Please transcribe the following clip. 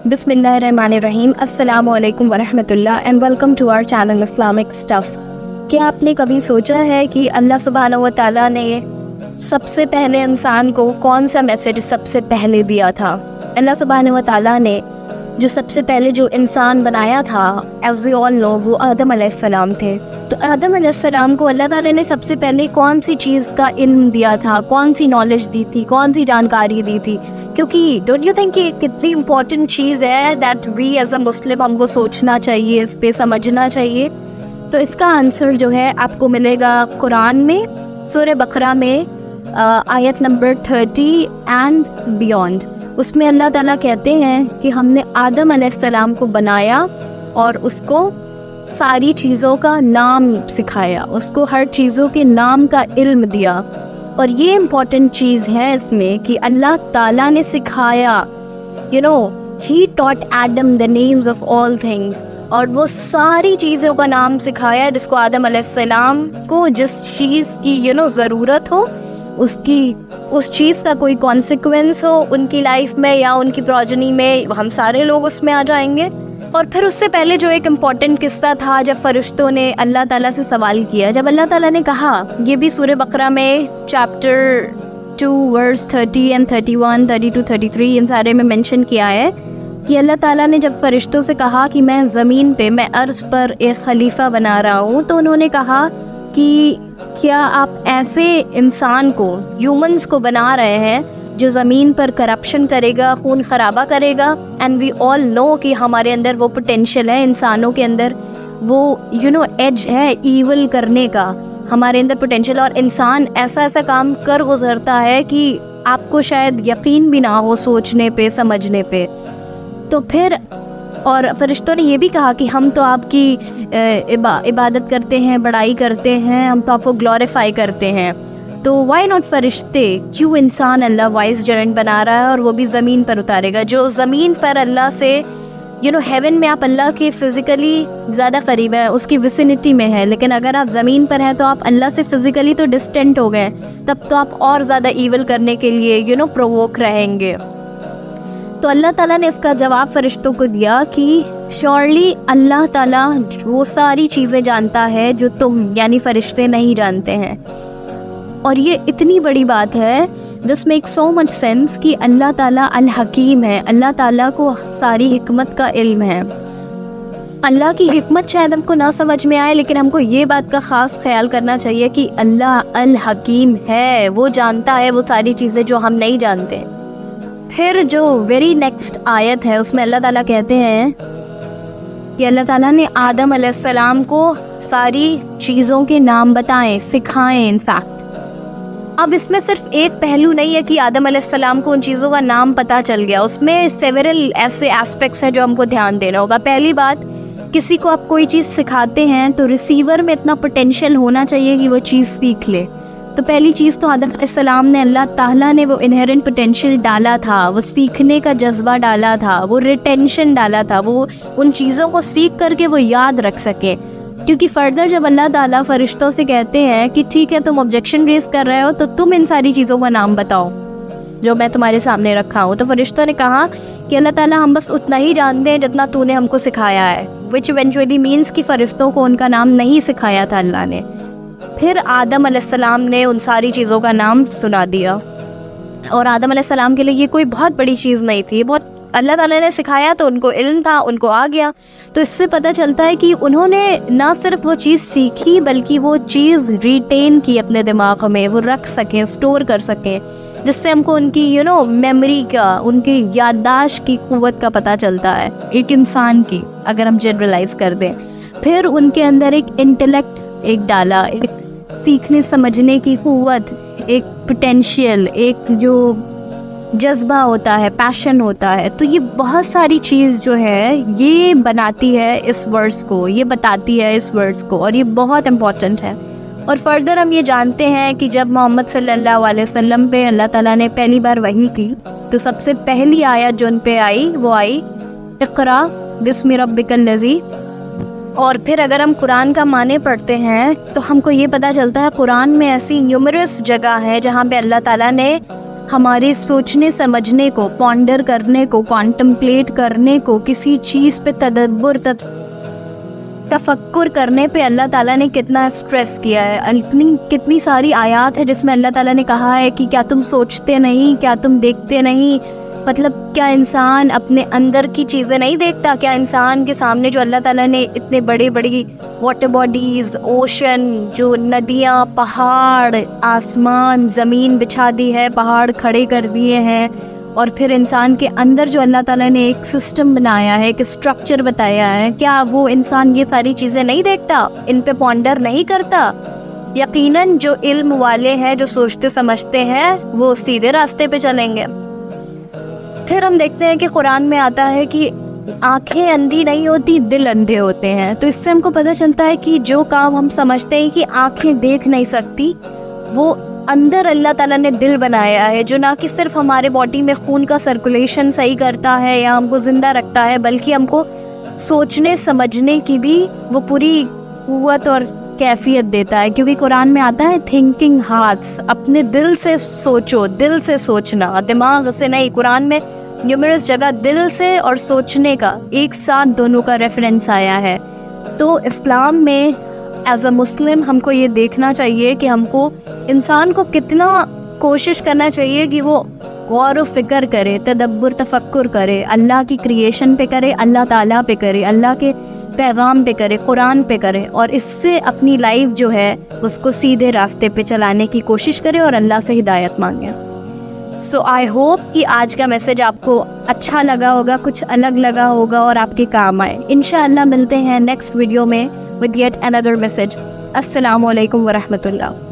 बिस्मिल्लाहिर्रहमानिर्रहीम। अस्सलाम वालेकुम वरहमतुल्लाह and welcome to our channel Islamic stuff. क्या आपने कभी सोचा है कि अल्लाह सुब्हानहू व तआला ने सबसे पहले इंसान को कौन सा मैसेज सबसे पहले दिया था? अल्लाह सुब्हानहू व तआला ने जो सबसे पहले जो इंसान बनाया था, एज़ वी ऑल नो, वो आदम अलैहिस्सलाम थे। तो आदम अलैहिस्सलाम को अल्लाह ताला ने सबसे पहले कौन सी चीज़ का इल्म दिया था, कौन सी नॉलेज दी थी, कौन सी जानकारी दी थी? क्योंकि डोंट यू थिंक कि कितनी इम्पॉर्टेंट चीज़ है दैट वी एज अ मुस्लिम हमको सोचना चाहिए, इस पे समझना चाहिए। तो इसका आंसर जो है आपको मिलेगा कुरान में, सूरह बकरा में आयत नंबर 30 एंड बियॉन्ड। उसमें अल्लाह ताला कहते हैं कि हमने आदम अलैहिस्सलाम को बनाया और उसको सारी चीज़ों का नाम सिखाया, उसको हर चीज़ों के नाम का इल्म दिया। और ये इम्पॉर्टेंट चीज़ है इसमें कि अल्लाह ताला ने सिखाया, you know, he taught Adam the names of all things. और वो सारी चीज़ों का नाम सिखाया जिसको आदम अलैहिस्सलाम को जिस चीज़ की ज़रूरत हो, उसकी उस चीज़ का कोई कॉन्सिक्वेंस हो उनकी लाइफ में या उनकी प्रोजनी में, हम सारे लोग उसमें आ जाएंगे। और फिर उससे पहले जो एक इम्पॉर्टेंट किस्सा था, जब फरिश्तों ने अल्लाह ताला से सवाल किया, जब अल्लाह ताला ने कहा, ये भी सूरह बकरा में चैप्टर 2 वर्स 30 एंड 31, 32, 33 इन सारे में मेंशन किया है कि अल्लाह ताला ने जब फरिश्तों से कहा कि मैं ज़मीन पे, मैं अर्ज़ पर एक खलीफा बना रहा हूँ, तो उन्होंने कहा कि क्या आप ऐसे इंसान को, ह्यूमंस को बना रहे हैं जो ज़मीन पर करप्शन करेगा, खून खराबा करेगा? एंड वी ऑल नो कि हमारे अंदर वो पोटेंशियल है, इंसानों के अंदर वो एज है ईवल करने का, हमारे अंदर पोटेंशियल। और इंसान ऐसा ऐसा काम कर गुजरता है कि आपको शायद यकीन भी ना हो सोचने पे, समझने पे। तो फिर और फरिश्तों ने ये भी कहा कि हम तो आपकी इबादत करते हैं, बड़ाई करते हैं, हम तो आपको ग्लोरीफाई करते हैं। तो वाई नॉट फरिश्ते, क्यों इंसान अल्लाह वाइस जरेंट बना रहा है और वो भी ज़मीन पर उतारेगा? जो ज़मीन पर अल्लाह से हेवन में आप अल्लाह के फ़िज़िकली ज़्यादा करीब है, उसकी विसिनिटी में है, लेकिन अगर आप ज़मीन पर हैं तो आप अल्लाह से फ़िज़िकली तो डिस्टेंट हो गए, तब तो आप और ज़्यादा ईवल करने के लिए प्रोवोक रहेंगे। तो अल्लाह ताला ने इसका जवाब फरिश्तों को दिया कि श्योरली अल्लाह ताला वो सारी चीज़ें जानता है जो तुम यानी फरिश्ते नहीं जानते हैं। और ये इतनी बड़ी बात है, this make so much sense कि अल्लाह ताला अल हकीम है, अल्लाह ताला को सारी हिकमत का इल्म है। अल्लाह की हिकमत शायद हमको ना समझ में आए, लेकिन हमको ये बात का ख़ास ख्याल करना चाहिए कि अल्लाह अल हकीम है, वो जानता है वो सारी चीज़ें जो हम नहीं जानते। फिर जो वेरी नेक्स्ट आयत है उसमें अल्लाह ताला कहते हैं कि अल्लाह ताला ने आदम अलैहिस्सलाम को सारी चीज़ों के नाम बताएं, सिखाएं। इनफैक्ट अब इसमें सिर्फ एक पहलू नहीं है कि आदम अलैहिस्सलाम को उन चीज़ों का नाम पता चल गया, उसमें सेवरल ऐसे एस्पेक्ट्स हैं जो हमको ध्यान देना होगा। पहली बात, किसी को आप कोई चीज़ सिखाते हैं तो रिसीवर में इतना पोटेंशियल होना चाहिए कि वो चीज़ सीख ले। तो पहली चीज़ तो आदम अलैहिस्सलाम ने, अल्लाह ताला ने वो इनहेरेंट पोटेंशियल डाला था, वो सीखने का जज्बा डाला था, वो रिटेंशन डाला था, वो उन चीज़ों को सीख करके वो याद रख सके। क्योंकि फर्दर जब अल्लाह ताला फरिश्तों से कहते हैं कि ठीक है तुम ऑब्जेक्शन रेज कर रहे हो तो तुम इन सारी चीज़ों का नाम बताओ जो मैं तुम्हारे सामने रखा हूँ, तो फरिश्तों ने कहा कि अल्लाह ताला हम बस उतना ही जानते हैं जितना तूने हमको सिखाया है, विच इवेंचुअली मीन्स कि फ़रिश्तों को उनका नाम नहीं सिखाया था अल्लाह ने। फिर आदम अलैहिस्सलाम ने उन सारी चीज़ों का नाम सुना दिया, और आदम अलैहिस्सलाम के लिए ये कोई बहुत बड़ी चीज़ नहीं थी, बहुत अल्लाह ताला ने सिखाया तो उनको इल्म था, उनको आ गया। तो इससे पता चलता है कि उन्होंने ना सिर्फ वो चीज़ सीखी बल्कि वो चीज़ रिटेन की अपने दिमाग में, वो रख सकें, स्टोर कर सकें, जिससे हमको उनकी मेमोरी का, उनकी याददाश्त की क़ुव्वत का पता चलता है एक इंसान की, अगर हम जनरलाइज कर दें। फिर उनके अंदर एक इंटेलेक्ट एक डाला, एक सीखने समझने की क़ुव्वत, एक पोटेंशियल, एक जो जज्बा होता है, पैशन होता है। तो ये बहुत सारी चीज़ जो है ये बनाती है इस वर्ड्स को, ये बताती है इस वर्ड्स को, और ये बहुत इम्पॉर्टेंट है। और फर्दर हम ये जानते हैं कि जब मोहम्मद सल्लल्लाहु अलैहि वसल्लम पे अल्लाह ताला ने पहली बार वही की, तो सबसे पहली आयत जो उन पे आई वो आई इक़रा बिस्मि रब्बिकल लज़ी। और फिर अगर हम कुरान का माने पढ़ते हैं तो हमको ये पता चलता है कुरान में ऐसी न्यूमरस जगह है जहाँ पे अल्लाह ताला ने ہمارے سوچنے سمجھنے کو، پونڈر کرنے کو، کانٹمپلیٹ کرنے کو، کسی چیز پہ تدبر تفکر کرنے پہ اللہ تعالیٰ نے کتنا اسٹریس کیا ہے. کتنی ساری آیات ہے جس میں اللہ تعالیٰ نے کہا ہے کہ کیا تم سوچتے نہیں، کیا تم دیکھتے نہیں. مطلب کیا انسان اپنے اندر کی چیزیں نہیں دیکھتا؟ کیا انسان کے سامنے جو اللہ تعالیٰ نے اتنے بڑی واٹر باڈیز، اوشن، جو ندیاں، پہاڑ، آسمان، زمین بچھا دی ہے، پہاڑ کھڑے کر دیے ہیں، اور پھر انسان کے اندر جو اللہ تعالیٰ نے ایک سسٹم بنایا ہے، ایک اسٹرکچر بتایا ہے، کیا وہ انسان یہ ساری چیزیں نہیں دیکھتا؟ ان پہ پونڈر نہیں کرتا؟ یقیناً جو علم والے ہیں، جو سوچتے سمجھتے ہیں، وہ سیدھے راستے پہ چلیں گے. پھر ہم دیکھتے ہیں کہ قرآن میں آتا ہے کہ آنکھیں اندھی نہیں ہوتی، دل اندھے ہوتے ہیں. تو اس سے ہم کو پتہ چلتا ہے کہ جو کام ہم سمجھتے ہیں کہ آنکھیں دیکھ نہیں سکتی، وہ اندر اللہ تعالیٰ نے دل بنایا ہے، جو نہ کہ صرف ہمارے باڈی میں خون کا سرکولیشن صحیح کرتا ہے یا ہم کو زندہ رکھتا ہے، بلکہ ہم کو سوچنے سمجھنے کی بھی وہ پوری قوت اور کیفیت دیتا ہے. کیونکہ قرآن میں آتا ہے تھنکنگ ہارٹس، اپنے دل سے سوچو، دل سے سوچنا، دماغ سے نہیں. قرآن میں نیومرس جگہ دل سے اور سوچنے کا ایک ساتھ دونوں کا ریفرنس آیا ہے. تو اسلام میں ایز اے مسلم ہم کو یہ دیکھنا چاہیے کہ ہم کو انسان کو کتنا کوشش کرنا چاہیے کہ وہ غور و فکر کرے، تدبر تفکر کرے، اللہ کی کریشن پہ کرے، اللہ تعالیٰ پہ کرے، اللہ کے پیغام پہ کرے، قرآن پہ کرے، اور اس سے اپنی لائف جو ہے اس کو سیدھے راستے پہ چلانے کی کوشش کرے اور اللہ سے ہدایت مانگے. سو آئی ہوپ کہ آج کا میسیج آپ کو اچھا لگا ہوگا، کچھ الگ لگا ہوگا اور آپ کے کام آئے. انشاءاللہ ملتے ہیں نیکسٹ ویڈیو میں with yet another message. السلام علیکم ورحمۃ اللہ.